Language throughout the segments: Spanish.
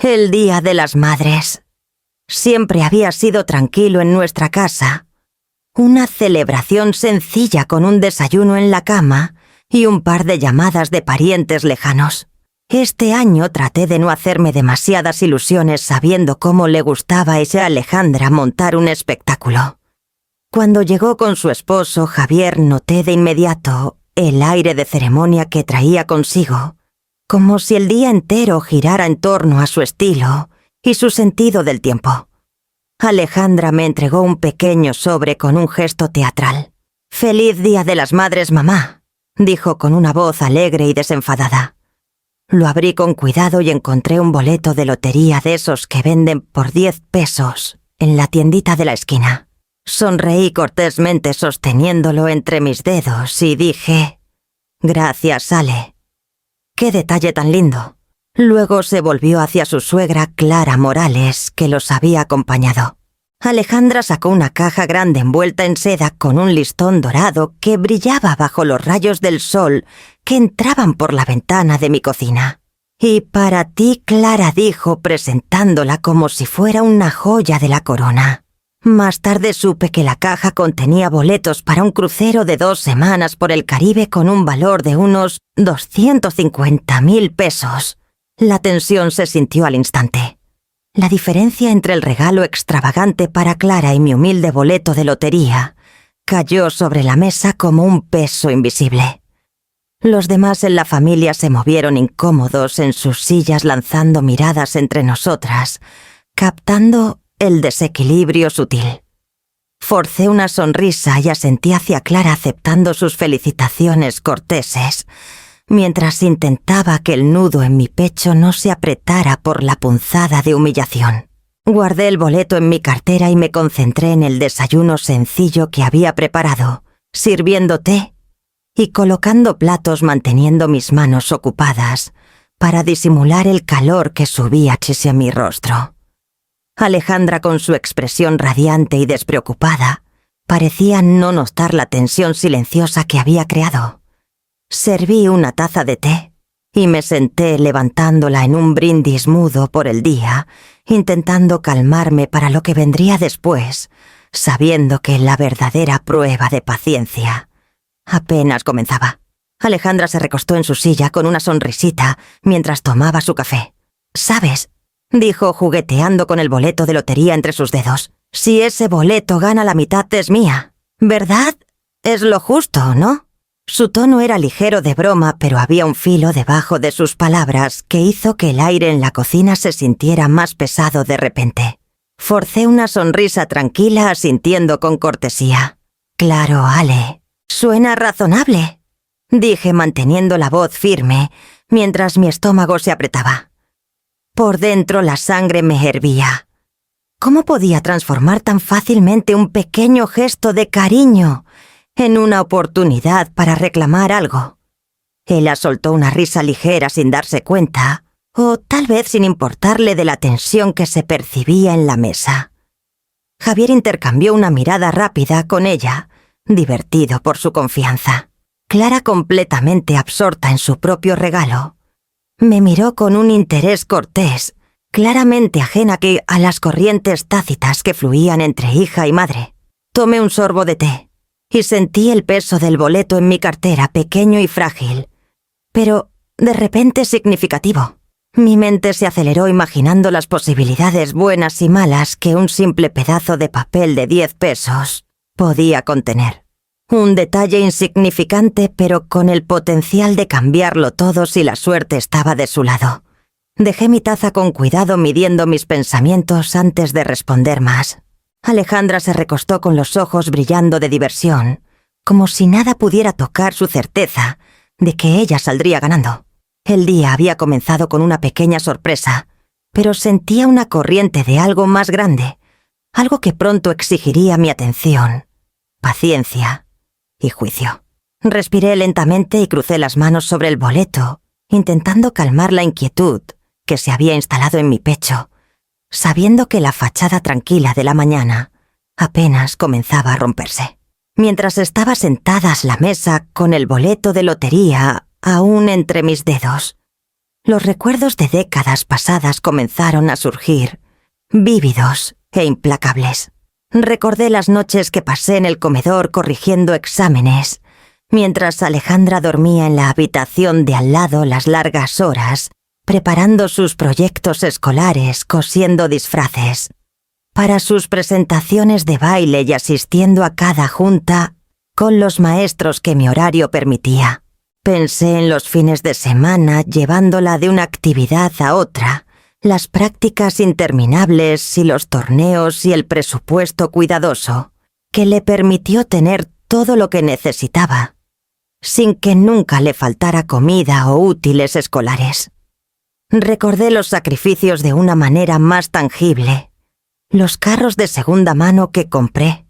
El Día de las Madres. Siempre había sido tranquilo en nuestra casa. Una celebración sencilla con un desayuno en la cama y un par de llamadas de parientes lejanos. Este año traté de no hacerme demasiadas ilusiones sabiendo cómo le gustaba a ella Alejandra montar un espectáculo. Cuando llegó con su esposo Javier noté de inmediato el aire de ceremonia que traía consigo, como si el día entero girara en torno a su estilo y su sentido del tiempo. Alejandra me entregó un pequeño sobre con un gesto teatral. «Feliz Día de las Madres, mamá», dijo con una voz alegre y desenfadada. Lo abrí con cuidado y encontré un boleto de lotería de esos que venden por 10 pesos en la tiendita de la esquina. Sonreí cortésmente sosteniéndolo entre mis dedos y dije: «Gracias, Ale. ¡Qué detalle tan lindo!». Luego se volvió hacia su suegra Clara Morales, que los había acompañado. Alejandra sacó una caja grande envuelta en seda con un listón dorado que brillaba bajo los rayos del sol que entraban por la ventana de mi cocina. «Y para ti, Clara», dijo, presentándola como si fuera una joya de la corona. Más tarde supe que la caja contenía boletos para un crucero de 2 semanas por el Caribe con un valor de unos 250.000 pesos. La tensión se sintió al instante. La diferencia entre el regalo extravagante para Clara y mi humilde boleto de lotería cayó sobre la mesa como un peso invisible. Los demás en la familia se movieron incómodos en sus sillas lanzando miradas entre nosotras, captando el desequilibrio sutil. Forcé una sonrisa y asentí hacia Clara aceptando sus felicitaciones corteses, mientras intentaba que el nudo en mi pecho no se apretara por la punzada de humillación. Guardé el boleto en mi cartera y me concentré en el desayuno sencillo que había preparado, sirviendo té y colocando platos manteniendo mis manos ocupadas para disimular el calor que subía hacia mi rostro. Alejandra, con su expresión radiante y despreocupada, parecía no notar la tensión silenciosa que había creado. Serví una taza de té y me senté levantándola en un brindis mudo por el día, intentando calmarme para lo que vendría después, sabiendo que la verdadera prueba de paciencia apenas comenzaba. Alejandra se recostó en su silla con una sonrisita mientras tomaba su café. «¿Sabes?», dijo jugueteando con el boleto de lotería entre sus dedos. «Si ese boleto gana la mitad es mía, ¿verdad? Es lo justo, ¿no?». Su tono era ligero de broma, pero había un filo debajo de sus palabras que hizo que el aire en la cocina se sintiera más pesado de repente. Forcé una sonrisa tranquila asintiendo con cortesía. «Claro, Ale, suena razonable», dije manteniendo la voz firme mientras mi estómago se apretaba. Por dentro la sangre me hervía. ¿Cómo podía transformar tan fácilmente un pequeño gesto de cariño en una oportunidad para reclamar algo? Ella soltó una risa ligera sin darse cuenta, o tal vez sin importarle de la tensión que se percibía en la mesa. Javier intercambió una mirada rápida con ella, divertido por su confianza. Clara, completamente absorta en su propio regalo, me miró con un interés cortés, claramente ajena a las corrientes tácitas que fluían entre hija y madre. Tomé un sorbo de té y sentí el peso del boleto en mi cartera, pequeño y frágil, pero de repente significativo. Mi mente se aceleró imaginando las posibilidades buenas y malas que un simple pedazo de papel de 10 pesos podía contener. Un detalle insignificante, pero con el potencial de cambiarlo todo si la suerte estaba de su lado. Dejé mi taza con cuidado midiendo mis pensamientos antes de responder más. Alejandra se recostó con los ojos brillando de diversión, como si nada pudiera tocar su certeza de que ella saldría ganando. El día había comenzado con una pequeña sorpresa, pero sentía una corriente de algo más grande, algo que pronto exigiría mi atención, paciencia y juicio. Respiré lentamente y crucé las manos sobre el boleto, intentando calmar la inquietud que se había instalado en mi pecho, sabiendo que la fachada tranquila de la mañana apenas comenzaba a romperse. Mientras estaba sentada a la mesa con el boleto de lotería aún entre mis dedos, Los recuerdos de décadas pasadas comenzaron a surgir, vívidos e implacables. Recordé las noches que pasé en el comedor corrigiendo exámenes, mientras Alejandra dormía en la habitación de al lado las largas horas, preparando sus proyectos escolares, cosiendo disfraces. Para sus presentaciones de baile y asistiendo a cada junta con los maestros que mi horario permitía. Pensé en los fines de semana llevándola de una actividad a otra, las prácticas interminables y los torneos y el presupuesto cuidadoso, que le permitió tener todo lo que necesitaba, sin que nunca le faltara comida o útiles escolares. Recordé los sacrificios de una manera más tangible, los carros de segunda mano que compré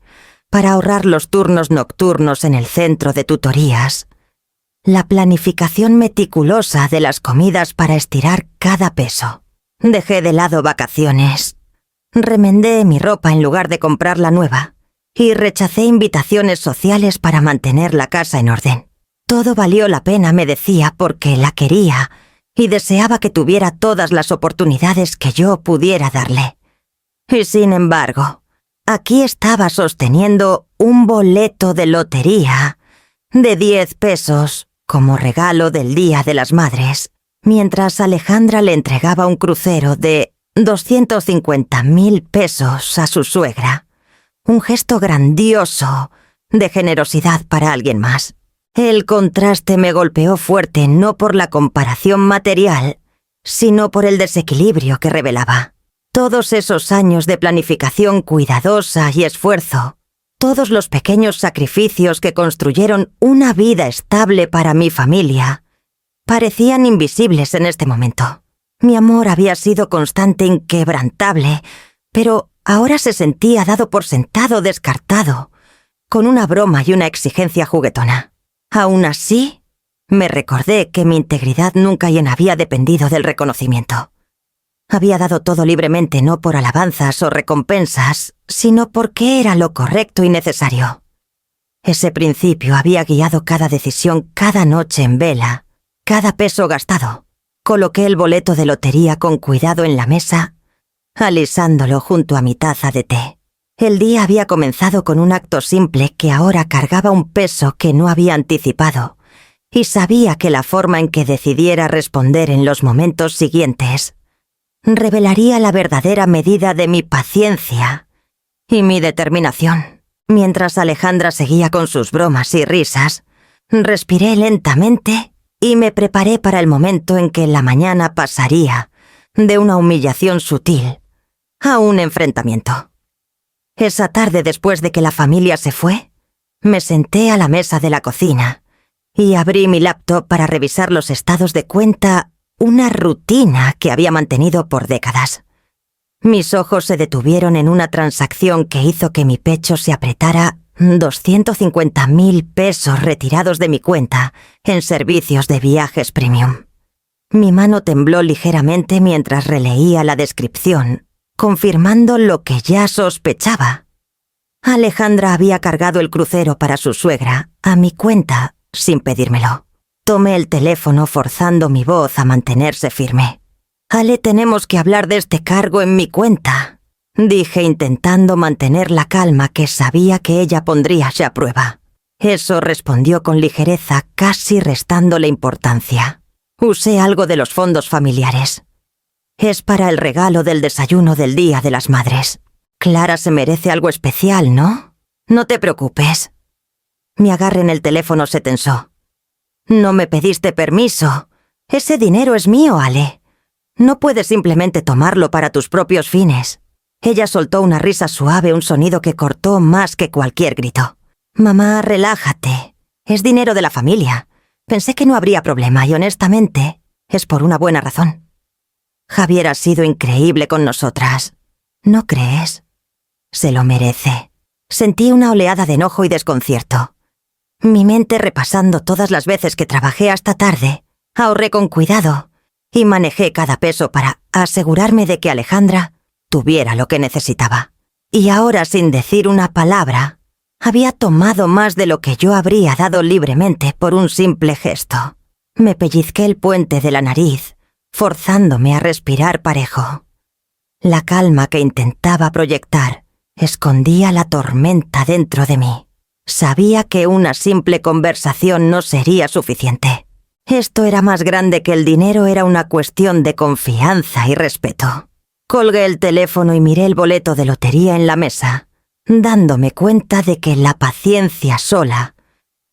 para ahorrar los turnos nocturnos en el centro de tutorías, la planificación meticulosa de las comidas para estirar cada peso. Dejé de lado vacaciones, remendé mi ropa en lugar de comprarla nueva y rechacé invitaciones sociales para mantener la casa en orden. Todo valió la pena, me decía, porque la quería y deseaba que tuviera todas las oportunidades que yo pudiera darle. Y sin embargo, aquí estaba sosteniendo un boleto de lotería de 10 pesos como regalo del Día de las Madres, mientras Alejandra le entregaba un crucero de 250.000 pesos a su suegra. Un gesto grandioso de generosidad para alguien más. El contraste me golpeó fuerte no por la comparación material, sino por el desequilibrio que revelaba. Todos esos años de planificación cuidadosa y esfuerzo, todos los pequeños sacrificios que construyeron una vida estable para mi familia, parecían invisibles en este momento. Mi amor había sido constante, inquebrantable, pero ahora se sentía dado por sentado, descartado, con una broma y una exigencia juguetona. Aún así, me recordé que mi integridad nunca había dependido del reconocimiento. Había dado todo libremente no por alabanzas o recompensas, sino porque era lo correcto y necesario. Ese principio había guiado cada decisión, cada noche en vela, cada peso gastado. Coloqué el boleto de lotería con cuidado en la mesa, alisándolo junto a mi taza de té. El día había comenzado con un acto simple que ahora cargaba un peso que no había anticipado, y sabía que la forma en que decidiera responder en los momentos siguientes revelaría la verdadera medida de mi paciencia y mi determinación. Mientras Alejandra seguía con sus bromas y risas, respiré lentamente y me preparé para el momento en que la mañana pasaría de una humillación sutil a un enfrentamiento. Esa tarde, después de que la familia se fue, me senté a la mesa de la cocina y abrí mi laptop para revisar los estados de cuenta, una rutina que había mantenido por décadas. Mis ojos se detuvieron en una transacción que hizo que mi pecho se apretara. 250.000 pesos retirados de mi cuenta en servicios de viajes premium. Mi mano tembló ligeramente mientras releía la descripción, confirmando lo que ya sospechaba. Alejandra había cargado el crucero para su suegra a mi cuenta sin pedírmelo. Tomé el teléfono forzando mi voz a mantenerse firme. «Ale, tenemos que hablar de este cargo en mi cuenta», dije intentando mantener la calma que sabía que ella pondría ya a prueba. Eso respondió con ligereza, casi restándole importancia. Usé algo de los fondos familiares. Es para el regalo del desayuno del Día de las Madres. Clara se merece algo especial, ¿no? No te preocupes. Mi agarre en el teléfono se tensó. No me pediste permiso. Ese dinero es mío, Ale. No puedes simplemente tomarlo para tus propios fines. Ella soltó una risa suave, un sonido que cortó más que cualquier grito. Mamá, relájate. Es dinero de la familia. Pensé que no habría problema y honestamente es por una buena razón. Javier ha sido increíble con nosotras. ¿No crees? Se lo merece. Sentí una oleada de enojo y desconcierto. Mi mente repasando todas las veces que trabajé hasta tarde, ahorré con cuidado y manejé cada peso para asegurarme de que Alejandra tuviera lo que necesitaba. Y ahora, sin decir una palabra, había tomado más de lo que yo habría dado libremente por un simple gesto. Me pellizqué el puente de la nariz, forzándome a respirar parejo. La calma que intentaba proyectar escondía la tormenta dentro de mí. Sabía que una simple conversación no sería suficiente. Esto era más grande que el dinero, era una cuestión de confianza y respeto. Colgué el teléfono y miré el boleto de lotería en la mesa, dándome cuenta de que la paciencia sola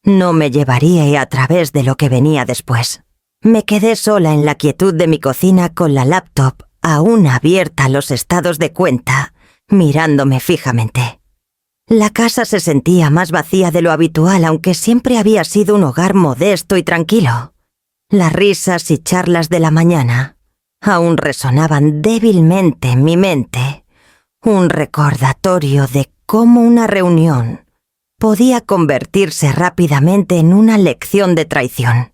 no me llevaría a través de lo que venía después. Me quedé sola en la quietud de mi cocina con la laptop aún abierta a los estados de cuenta, mirándome fijamente. La casa se sentía más vacía de lo habitual, aunque siempre había sido un hogar modesto y tranquilo. Las risas y charlas de la mañana aún resonaban débilmente en mi mente, un recordatorio de cómo una reunión podía convertirse rápidamente en una lección de traición.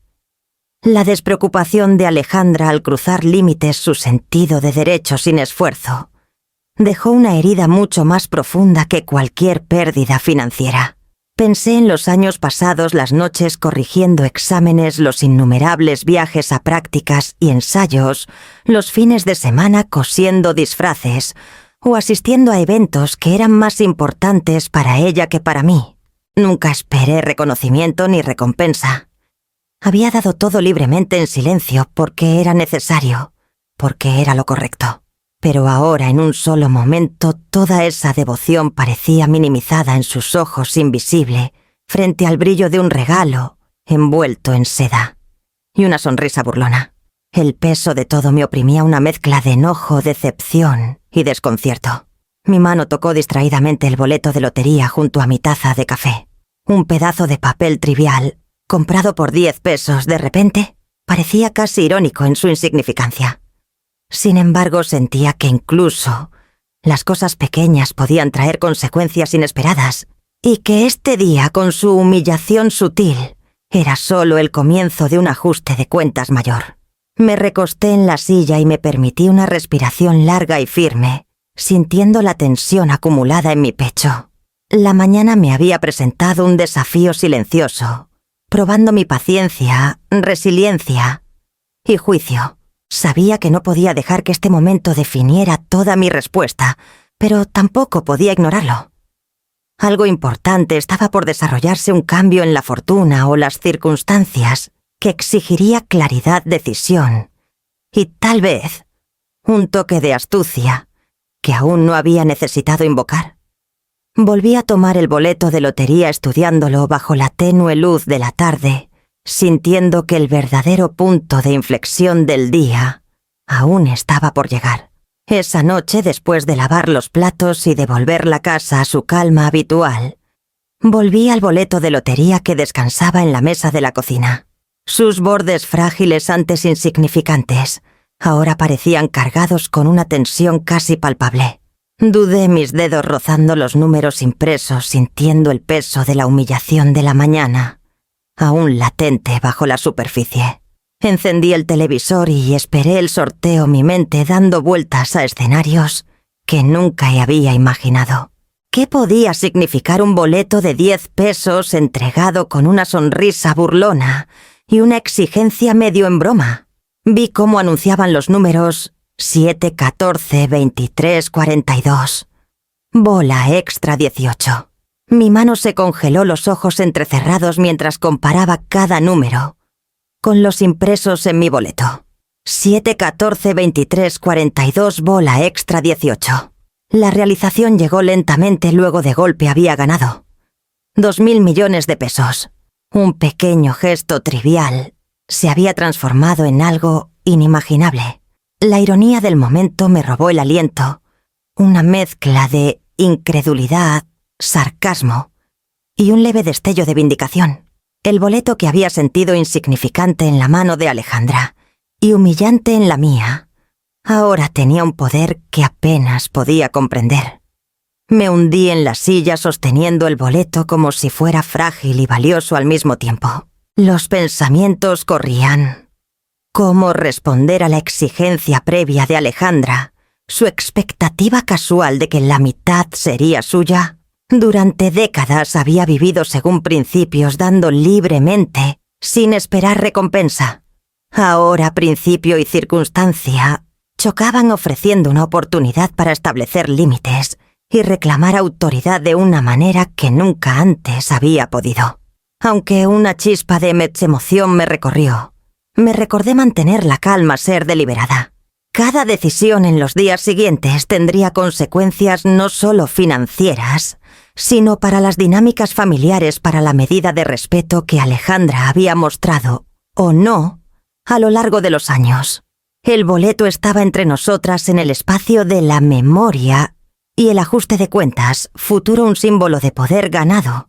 La despreocupación de Alejandra al cruzar límites su sentido de derecho sin esfuerzo dejó una herida mucho más profunda que cualquier pérdida financiera. Pensé en los años pasados, las noches corrigiendo exámenes, los innumerables viajes a prácticas y ensayos, los fines de semana cosiendo disfraces o asistiendo a eventos que eran más importantes para ella que para mí. Nunca esperé reconocimiento ni recompensa. Había dado todo libremente en silencio porque era necesario, porque era lo correcto. Pero ahora, en un solo momento, toda esa devoción parecía minimizada en sus ojos invisible, frente al brillo de un regalo envuelto en seda. Y una sonrisa burlona. El peso de todo me oprimía, una mezcla de enojo, decepción y desconcierto. Mi mano tocó distraídamente el boleto de lotería junto a mi taza de café. Un pedazo de papel trivial, comprado por 10 pesos, de repente, parecía casi irónico en su insignificancia. Sin embargo, sentía que incluso las cosas pequeñas podían traer consecuencias inesperadas, y que este día, con su humillación sutil, era solo el comienzo de un ajuste de cuentas mayor. Me recosté en la silla y me permití una respiración larga y firme, sintiendo la tensión acumulada en mi pecho. La mañana me había presentado un desafío silencioso, probando mi paciencia, resiliencia y juicio. Sabía que no podía dejar que este momento definiera toda mi respuesta, pero tampoco podía ignorarlo. Algo importante estaba por desarrollarse, un cambio en la fortuna o las circunstancias que exigiría claridad, decisión y tal vez un toque de astucia que aún no había necesitado invocar. Volví a tomar el boleto de lotería estudiándolo bajo la tenue luz de la tarde, sintiendo que el verdadero punto de inflexión del día aún estaba por llegar. Esa noche, después de lavar los platos y devolver la casa a su calma habitual, volví al boleto de lotería que descansaba en la mesa de la cocina. Sus bordes frágiles, antes insignificantes, ahora parecían cargados con una tensión casi palpable. Dudé, mis dedos rozando los números impresos, sintiendo el peso de la humillación de la mañana aún latente bajo la superficie. Encendí el televisor y esperé el sorteo, mi mente dando vueltas a escenarios que nunca había imaginado. ¿Qué podía significar un boleto de 10 pesos entregado con una sonrisa burlona y una exigencia medio en broma? Vi cómo anunciaban los números 7, 14, 23, 42. Bola extra 18. Mi mano se congeló, los ojos entrecerrados mientras comparaba cada número con los impresos en mi boleto. 7, 14, 23, 42, bola extra 18. La realización llegó lentamente, luego de golpe había ganado. 2.000 millones de pesos. Un pequeño gesto trivial se había transformado en algo inimaginable. La ironía del momento me robó el aliento, una mezcla de incredulidad, sarcasmo y un leve destello de vindicación. El boleto que había sentido insignificante en la mano de Alejandra y humillante en la mía, ahora tenía un poder que apenas podía comprender. Me hundí en la silla sosteniendo el boleto como si fuera frágil y valioso al mismo tiempo. Los pensamientos corrían. ¿Cómo responder a la exigencia previa de Alejandra? Su expectativa casual de que la mitad sería suya. Durante décadas había vivido según principios, dando libremente, sin esperar recompensa. Ahora principio y circunstancia chocaban ofreciendo una oportunidad para establecer límites y reclamar autoridad de una manera que nunca antes había podido. Aunque una chispa de emoción me recorrió, me recordé mantener la calma, ser deliberada. Cada decisión en los días siguientes tendría consecuencias no solo financieras, sino para las dinámicas familiares, para la medida de respeto que Alejandra había mostrado, o no, a lo largo de los años. El boleto estaba entre nosotras en el espacio de la memoria y el ajuste de cuentas, futuro un símbolo de poder ganado,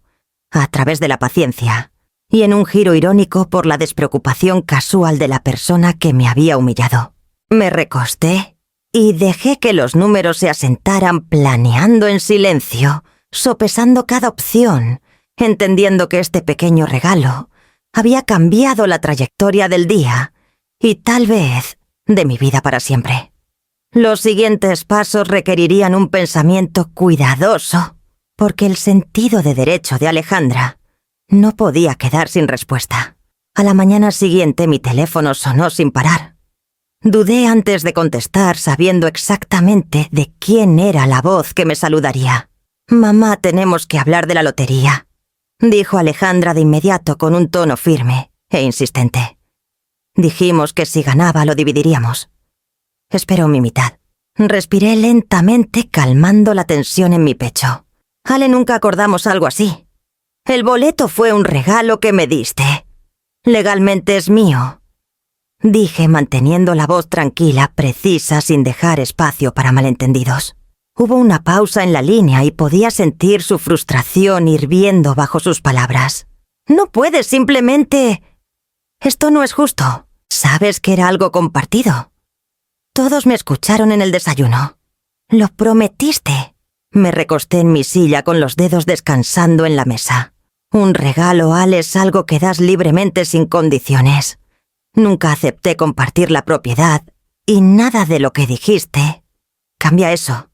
a través de la paciencia, y en un giro irónico por la despreocupación casual de la persona que me había humillado. Me recosté y dejé que los números se asentaran planeando en silencio, sopesando cada opción, entendiendo que este pequeño regalo había cambiado la trayectoria del día y tal vez de mi vida para siempre. Los siguientes pasos requerirían un pensamiento cuidadoso, porque el sentido de derecho de Alejandra no podía quedar sin respuesta. A la mañana siguiente mi teléfono sonó sin parar. Dudé antes de contestar, sabiendo exactamente de quién era la voz que me saludaría. «Mamá, tenemos que hablar de la lotería», dijo Alejandra de inmediato con un tono firme e insistente. Dijimos que si ganaba lo dividiríamos. Esperó mi mitad. Respiré lentamente, calmando la tensión en mi pecho. Ale, nunca acordamos algo así. El boleto fue un regalo que me diste. Legalmente es mío, dije manteniendo la voz tranquila, precisa, sin dejar espacio para malentendidos. Hubo una pausa en la línea y podía sentir su frustración hirviendo bajo sus palabras. «No puedes simplemente... Esto no es justo. Sabes que era algo compartido». Todos me escucharon en el desayuno. «Lo prometiste». Me recosté en mi silla con los dedos descansando en la mesa. Un regalo, Ale, es algo que das libremente sin condiciones. Nunca acepté compartir la propiedad y nada de lo que dijiste. Cambia eso.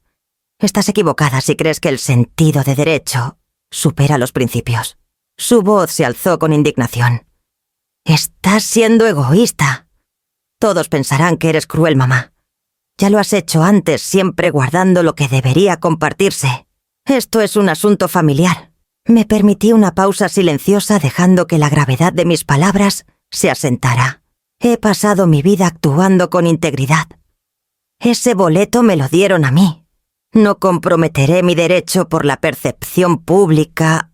Estás equivocada si crees que el sentido de derecho supera los principios. Su voz se alzó con indignación. Estás siendo egoísta. Todos pensarán que eres cruel, mamá. Ya lo has hecho antes, siempre guardando lo que debería compartirse. Esto es un asunto familiar. Me permití una pausa silenciosa, dejando que la gravedad de mis palabras se asentara. He pasado mi vida actuando con integridad. Ese boleto me lo dieron a mí. No comprometeré mi derecho por la percepción pública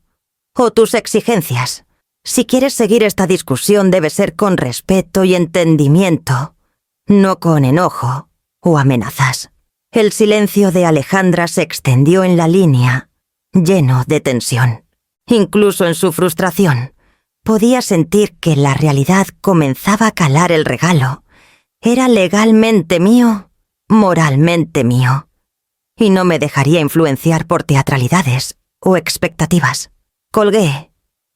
o tus exigencias. Si quieres seguir esta discusión debe ser con respeto y entendimiento, no con enojo o amenazas. El silencio de Alejandra se extendió en la línea, lleno de tensión. Incluso en su frustración, podía sentir que la realidad comenzaba a calar. El regalo era legalmente mío, moralmente mío, y no me dejaría influenciar por teatralidades o expectativas. Colgué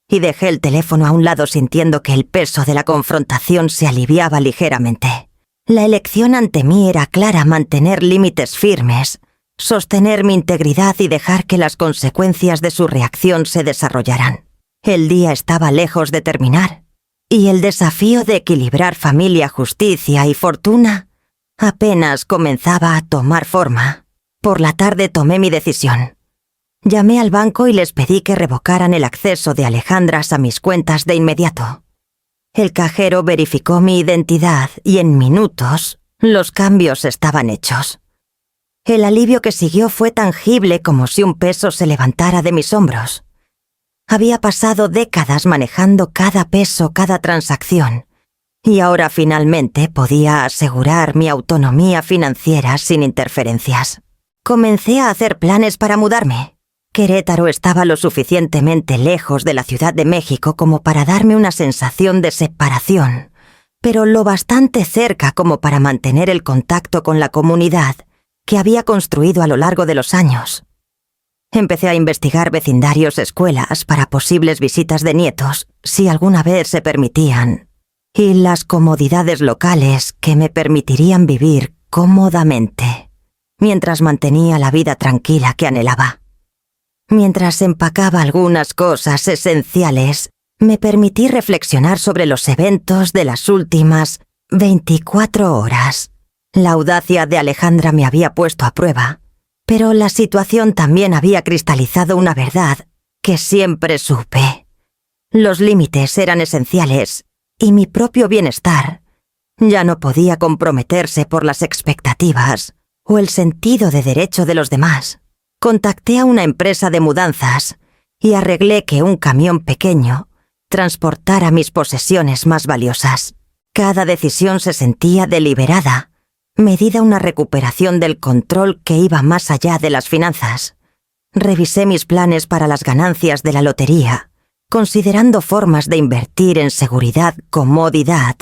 y dejé el teléfono a un lado, sintiendo que el peso de la confrontación se aliviaba ligeramente. La elección ante mí era clara: mantener límites firmes, sostener mi integridad y dejar que las consecuencias de su reacción se desarrollaran. El día estaba lejos de terminar, y el desafío de equilibrar familia, justicia y fortuna apenas comenzaba a tomar forma. Por la tarde tomé mi decisión. Llamé al banco y les pedí que revocaran el acceso de Alejandra a mis cuentas de inmediato. El cajero verificó mi identidad y en minutos los cambios estaban hechos. El alivio que siguió fue tangible, como si un peso se levantara de mis hombros. Había pasado décadas manejando cada peso, cada transacción, y ahora finalmente podía asegurar mi autonomía financiera sin interferencias. Comencé a hacer planes para mudarme. Querétaro estaba lo suficientemente lejos de la Ciudad de México como para darme una sensación de separación, pero lo bastante cerca como para mantener el contacto con la comunidad que había construido a lo largo de los años. Empecé a investigar vecindarios, escuelas para posibles visitas de nietos, si alguna vez se permitían, y las comodidades locales que me permitirían vivir cómodamente, mientras mantenía la vida tranquila que anhelaba. Mientras empacaba algunas cosas esenciales, me permití reflexionar sobre los eventos de las últimas 24 horas. La audacia de Alejandra me había puesto a prueba, pero la situación también había cristalizado una verdad que siempre supe. Los límites eran esenciales y mi propio bienestar ya no podía comprometerse por las expectativas o el sentido de derecho de los demás. Contacté a una empresa de mudanzas y arreglé que un camión pequeño transportara mis posesiones más valiosas. Cada decisión se sentía deliberada, medida una recuperación del control que iba más allá de las finanzas. Revisé mis planes para las ganancias de la lotería, considerando formas de invertir en seguridad, comodidad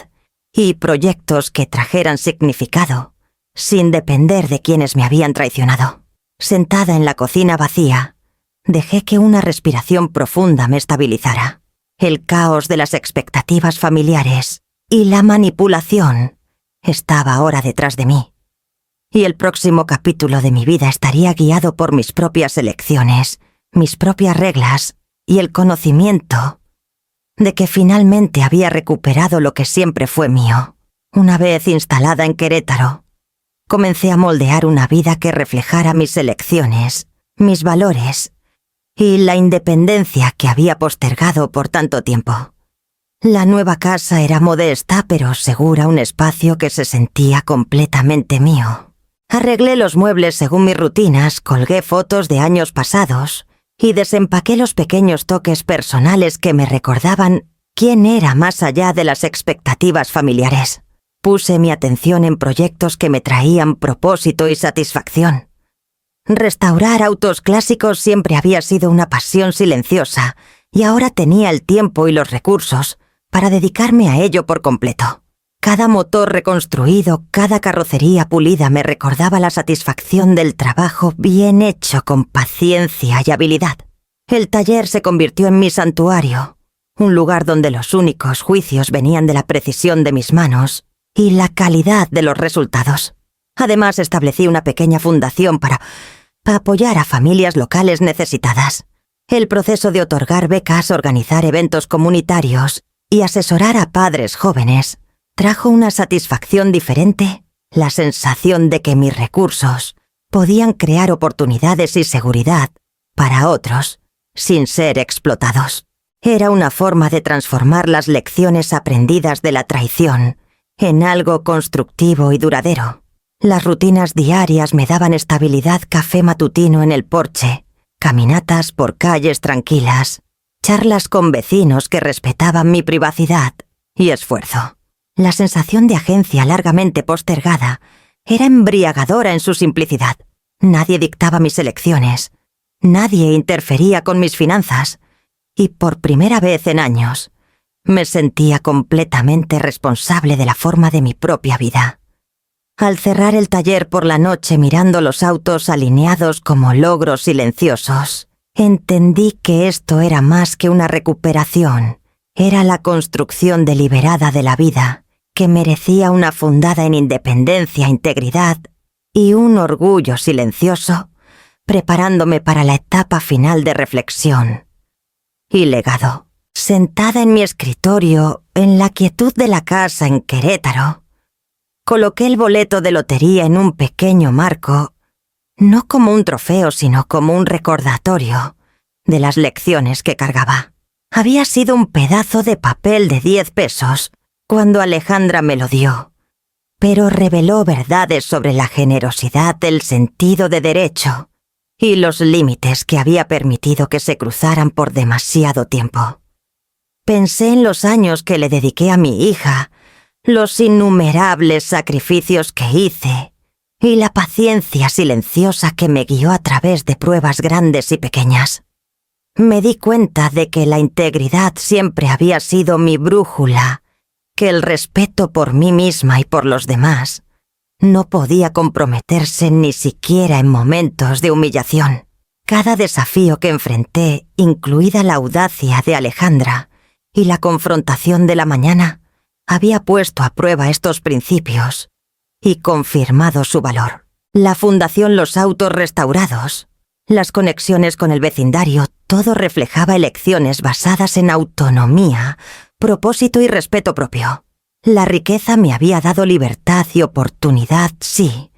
y proyectos que trajeran significado, sin depender de quienes me habían traicionado. Sentada en la cocina vacía, dejé que una respiración profunda me estabilizara. El caos de las expectativas familiares y la manipulación estaba ahora detrás de mí, y el próximo capítulo de mi vida estaría guiado por mis propias elecciones, mis propias reglas y el conocimiento de que finalmente había recuperado lo que siempre fue mío. Una vez instalada en Querétaro, comencé a moldear una vida que reflejara mis elecciones, mis valores y la independencia que había postergado por tanto tiempo. La nueva casa era modesta pero segura, un espacio que se sentía completamente mío. Arreglé los muebles según mis rutinas, colgué fotos de años pasados y desempaqué los pequeños toques personales que me recordaban quién era más allá de las expectativas familiares. Puse mi atención en proyectos que me traían propósito y satisfacción. Restaurar autos clásicos siempre había sido una pasión silenciosa y ahora tenía el tiempo y los recursos para dedicarme a ello por completo. Cada motor reconstruido, cada carrocería pulida me recordaba la satisfacción del trabajo bien hecho con paciencia y habilidad. El taller se convirtió en mi santuario, un lugar donde los únicos juicios venían de la precisión de mis manos y la calidad de los resultados. Además, establecí una pequeña fundación para apoyar a familias locales necesitadas. El proceso de otorgar becas, organizar eventos comunitarios y asesorar a padres jóvenes trajo una satisfacción diferente, la sensación de que mis recursos podían crear oportunidades y seguridad para otros sin ser explotados. Era una forma de transformar las lecciones aprendidas de la traición en algo constructivo y duradero. Las rutinas diarias me daban estabilidad: café matutino en el porche, caminatas por calles tranquilas, charlas con vecinos que respetaban mi privacidad y esfuerzo. La sensación de agencia largamente postergada era embriagadora en su simplicidad. Nadie dictaba mis elecciones, nadie interfería con mis finanzas, y por primera vez en años me sentía completamente responsable de la forma de mi propia vida. Al cerrar el taller por la noche mirando los autos alineados como logros silenciosos, entendí que esto era más que una recuperación. Era la construcción deliberada de la vida, que merecía una fundada en independencia, integridad y un orgullo silencioso, preparándome para la etapa final de reflexión y legado. Sentada en mi escritorio, en la quietud de la casa en Querétaro, coloqué el boleto de lotería en un pequeño marco, no como un trofeo, sino como un recordatorio de las lecciones que cargaba. Había sido un pedazo de papel de 10 pesos cuando Alejandra me lo dio, pero reveló verdades sobre la generosidad, el sentido de derecho y los límites que había permitido que se cruzaran por demasiado tiempo. Pensé en los años que le dediqué a mi hija, los innumerables sacrificios que hice y la paciencia silenciosa que me guió a través de pruebas grandes y pequeñas. Me di cuenta de que la integridad siempre había sido mi brújula, que el respeto por mí misma y por los demás no podía comprometerse ni siquiera en momentos de humillación. Cada desafío que enfrenté, incluida la audacia de Alejandra y la confrontación de la mañana, había puesto a prueba estos principios y confirmado su valor. La fundación, los autos restaurados, las conexiones con el vecindario, todo reflejaba elecciones basadas en autonomía, propósito y respeto propio. La riqueza me había dado libertad y oportunidad, sí,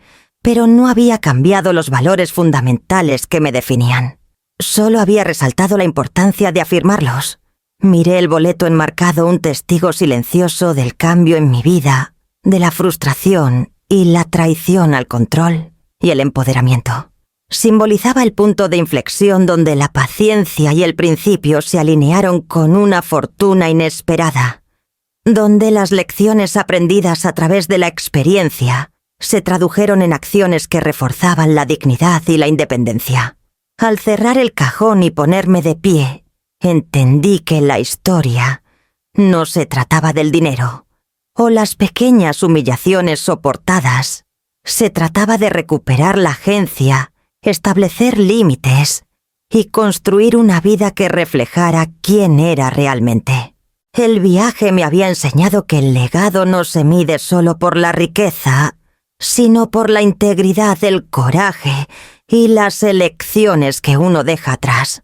pero no había cambiado los valores fundamentales que me definían. Solo había resaltado la importancia de afirmarlos. Miré el boleto enmarcado, un testigo silencioso del cambio en mi vida, de la frustración y la traición al control y el empoderamiento. Simbolizaba el punto de inflexión donde la paciencia y el principio se alinearon con una fortuna inesperada, donde las lecciones aprendidas a través de la experiencia se tradujeron en acciones que reforzaban la dignidad y la independencia. Al cerrar el cajón y ponerme de pie, entendí que la historia no se trataba del dinero o las pequeñas humillaciones soportadas. Se trataba de recuperar la agencia, establecer límites y construir una vida que reflejara quién era realmente. El viaje me había enseñado que el legado no se mide solo por la riqueza, sino por la integridad, el coraje y las elecciones que uno deja atrás.